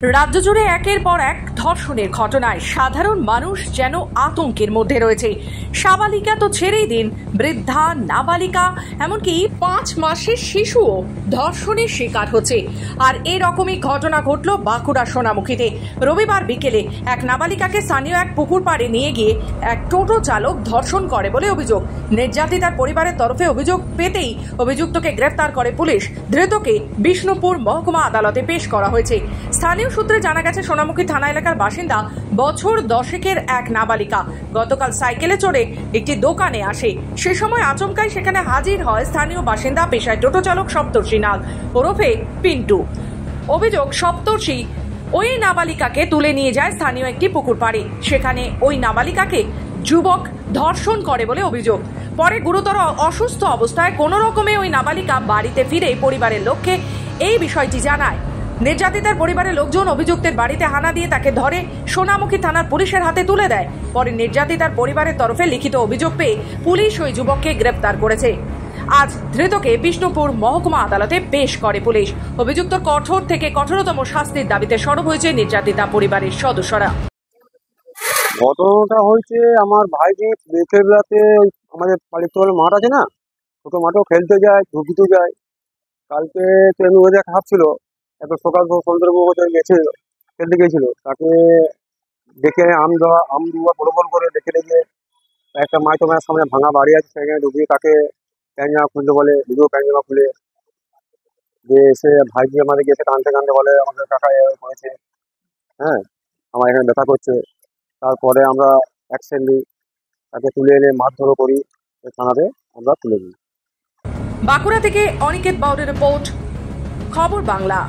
রাজ্য জুড়ে একের পর এক ধর্ষণের ঘটনায় সাধারণ মানুষ যেন আতঙ্কের মধ্যে রয়েছে। সাবালিকা তো ছেড়েই দিন, বৃদ্ধা, নাবালিকা, এমনকি 5 মাসের শিশুও ধর্ষণের শিকার হচ্ছে। আর এরকমই ঘটনা ঘটল বাঁকুড়া সোনামুখীতে। রবিবার বিকেলে এক নাবালিকাকে স্থানীয় এক পুকুর পাড়ে নিয়ে গিয়ে এক টোটো চালক ধর্ষণ করে বলে অভিযোগ। নির্যাতিতার পরিবারের তরফে অভিযোগ পেতেই অভিযুক্তকে গ্রেফতার করে পুলিশ। ধৃতকে বিষ্ণুপুর মহকুমা আদালতে পেশ করা হয়েছে। স্থানীয় সূত্রে জানা গেছে, সোনামুখী থানা এলাকার বাসিন্দা বছর 10-এর এক নাবালিকা গতকাল সাইকেলে চড়ে একটি দোকানে আসে। সে সময় আচমকাই সেখানে হাজির হয় স্থানীয় বাসিন্দা পেশায় টোটো চালক সপ্তর্ষি নাগ ওরফে পিন্টু। অভিযোগ, সপ্তর্ষি ওই নাবালিকাকে তুলে নিয়ে যায় স্থানীয় একটি পুকুর পাড়ে। সেখানে ওই নাবালিকাকে যুবক ধর্ষণ করে বলে অভিযোগ। পরে গুরুতর অসুস্থ অবস্থায় কোনো রকমে ওই নাবালিকা বাড়িতে ফিরে পরিবারের লোককে এই বিষয়টি জানায়। নির্যাতিতার পরিবারের লোকজন অভিযুক্তের বাড়িতে হানা দিয়ে তাকে ধরে সোনামুখী থানার পুলিশের হাতে তুলে দেয়। পরে নির্যাতিতার পরিবারের তরফে লিখিত অভিযোগ পেয়ে পুলিশ ওই যুবককে গ্রেফতার করেছে। আজ ধৃতকে বিষ্ণুপুর মহকুমা আদালতে পেশ করে পুলিশ। অভিযুক্তর কঠোর থেকে কঠোরতম শাস্তির দাবিতে সরব হয়েছে নির্যাতিতা পরিবারের সদস্যরা। ঘটনাটা হয়েছে আমার ভাইকে বিকেল রাতে আমাদের বাড়ির তো মাঠ আছে না, ছোট মাঠেও খেলতে যায়, ঝুঁকিতে যায়। কালকে ট্রেন ওয়েদার খারাপ ছিল, এত সকাল সন্ধ্যের গেছে খেলতে গিয়েছিল, তাকে দেখে আম দুয়া বড় করে দেখে একটা মাই তোমার সামনে ভাঙা বাড়ি আছে, সেখানে ঢুকিয়ে তাকে প্যান্ট জামা খুলতে বলে, দুটো প্যান্ট জামা খুলে যে এসে ভাইজি আমাদের গেছে কানতে বলে আমাদের কাকা করেছে, হ্যাঁ আমার এখানে ব্যথা করছে। তারপরে আমরা অ্যাকশন নিই, তাকে তুলে এনে মারধরও করি, থানাতে আমরা তুলে দিই। বাঁকুড়া থেকে অনিকেত বাউরের রিপোর্ট, খবর বাংলা।